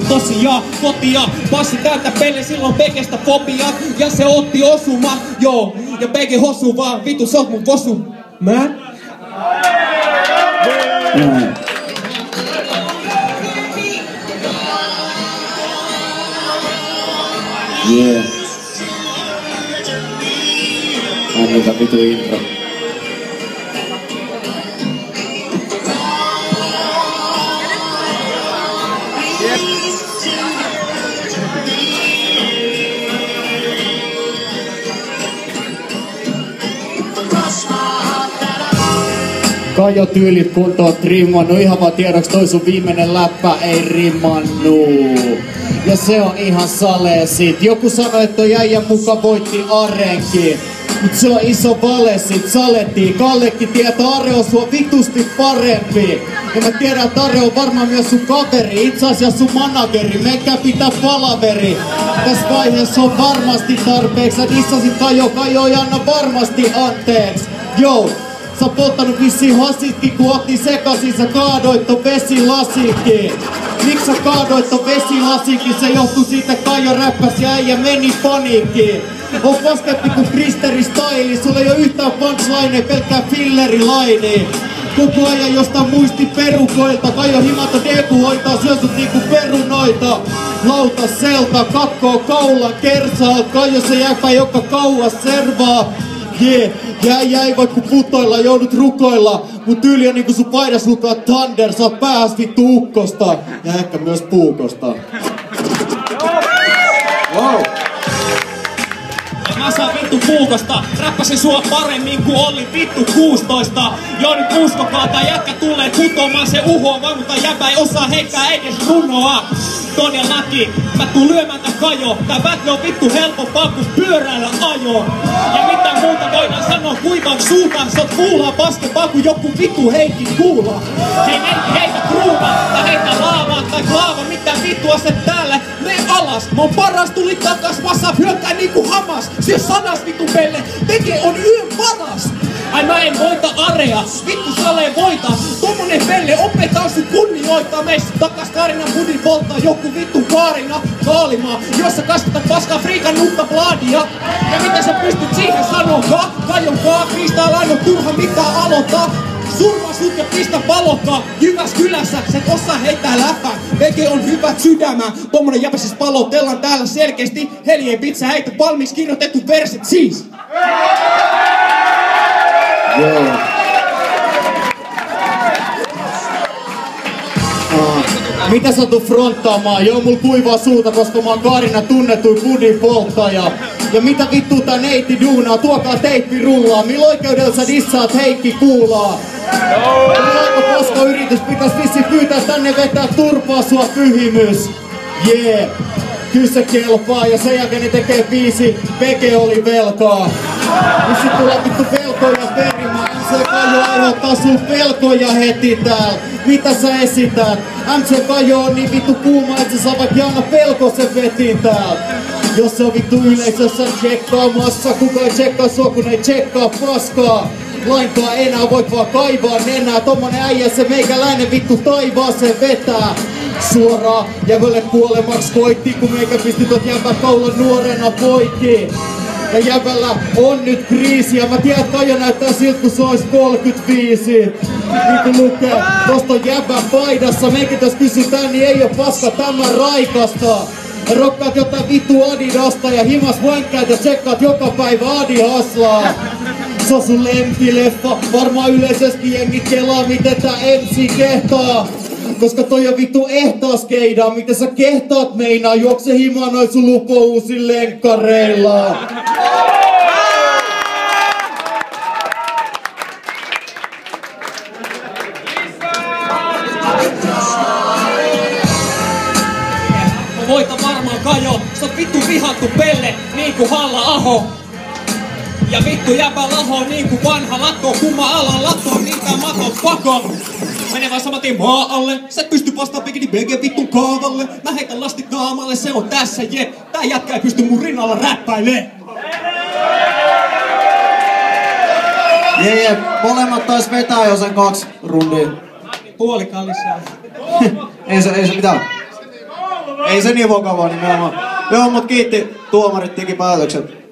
Tosiaan kotia, passi täältä pelle, silloin Bekestä fobia. Ja se otti osuma, joo. Ja Beke hosu vaan, vitu sä oot mun vosu. Mä? Yeah. Mikä vitu intro. Kajo tyylit kuntoon trimmannu, ihan vaan tiedoks toi sun viimeinen läppä ei rimmannu. Ja se on ihan salee sit. Joku sanoi, että toi äijän muka voitti Arenkin. Mut se on iso vale sit, salettiin. Kallekin tietää, Are on sua vitusti parempi. Ja mä tiedän, että Are on varmaan myös sun kaveri. Itse asiassa sun manageri, menkää pitää palaveri. Tässä vaiheessa on varmasti tarpeeksi. Sä dissasit Kajo ei anna varmasti anteeksi. Joo. Sä oot polttanut vissiin hasitkin, kun otti sekasin, sä kaadoit ton vesilasinkin. Miks sä kaadoit ton vesilasinkin? Se johtui siitä, että Kajo räppäs ja äijä meni paniikkiin. On paskempi kuin Kristeri Style, sulla ei oo yhtään punchline, pelkkää fillerilaini. Koko ajan jostain muisti perukoilta, Kajo himata deku hoitaa, syö sut niinku perunoita. Lautaselta, kakkoo kaulan kersaa, Kajo se jääpä joka kauas servaa. Jee, jäi vaikka putoilla, joudut rukoilla. Mut tyyli on niinku sun paidas lukaa Thunder, sä oot pääs vittu ukkosta. Ja ehkä myös puukosta. Wow. Mä saan vittu puukosta, räppäsin sua paremmin kuin Olli vittu 16. Joo nyt uskokaa, tää jätkä tulee putoamaan, se uhoa vaan, mutta jäbä ei osaa heittää edes runoa. Todellakin, mä tuun lyömään tää Kajo, tää battle on vittu helpompaa kuin pyöräillä ajo. Ja mitä muuta voidaan sanoa kuivan suutaan, sä oot kuulaa paskempaa kuin joku vittu Heikki Kuula. Hei Heikki heitä kruuva, tai heitä laavaa tai klaava, mitä vittua se täällä, me alas. Mä oon paras, tuli takas, massa hyökkää niinku Hamas. Syö sanas vittu pelle, Beke on yön paras. Ai mä en voita Area, vittu Sale voita. Tommonen pelle opetaan sun kunnioittaa. Meistä takas Kaarinan budin polttaa joku vittu Kaarina Kaalimaa, jossa kasvatat paskaa friikan nutta bladia. Ja mitä sä pystyt siihen sanokaa? Kajonkaa, Kristaal aina turha mitään aloittaa. Surma sut ja pistä palokkaa Jyväskylässä, sä et osaa heittää läppää. Beke on hyvät sydämä, tommonen jäpä siis palotellaan täällä selkeästi. Helien pizza heitä valmiiksi kirjoitettu verset siis. Joo. Mitä sä tuut fronttaamaan? Joo, mul kuivaa suuta, koska mä oon Kaarina tunnetui budin polttaja. Ja mitä vittu tää neiti duunaa? Tuokaa teippi rullaa. Millä oikeudella sä dissaat Heikki Kuulaa? Aika paska yritys, pitäis vissi pyytää tänne vetää turpaa sua pyhimys. Jee, kyllä se kelpaa ja sen jälkeen ne tekee biisi Beke oli velkaa. Vissi tulee vittu velkoja perimään. MC Kajo aiheuttaa sun pelkoja heti täällä. Mitä sä esität? MC Kajo on niin vittu kuuma, et sä saa vaikka Jaana Pelkosen vetin täällä. Jos se on vittu yleisössä tsekkaamassa, kuka ei tsekkaa sua kun ei tsekkaa paskaa. Lainkaan enää voit vaan kaivaa nenää, tommonen äijä se meikäläinen vittu taivaaseen vetää. Suoraan jävälle kuolemaksi koitti, kun meikä pisti tot jäbän kaulan nuorena poikki. Ja jävällä on nyt kriisi, ja mä tiedän, että Kajo näyttää siltä, kun se ois 35. Niin kun lukee tosta jäbän paidassa, meikä tässä kysytään, niin ei oo paska tämän raikasta. Rokkaat jotain vittu Adidasta ja himas vankkäät ja tsekkaat joka päivä Adihaslaa. Se on sun lempileffa, varmaan yleisesti jengi kelaa miten tää MC kehtaa. Koska toi on vittu ehtaaskeidaan, miten sä kehtaat meinaa, juokse himaa noin sun lupouusin lenkkareilla. Voita varmaan Kajo, sä oot vittu vihattu pelle, niinku Halla-aho. Ja vittu jäpä laho niinku vanha lakko, kumma alan latto, niitä maton pako. Mene vaan samatin maa alle, sä et pysty vastaan Bekeni Beke vittun kaavalle. Mä heitän lasti kaamalle, se on tässä je. Tää jätkä ei pysty mun rinnalla räppäilee. Jee, molemmat taas vetää jo sen 2 rundia. Puolikaan lisää. ei se mitään. Ei se niin vakavaa nimenomaan. Joo, mut kiitti tuomarit teki päätökset.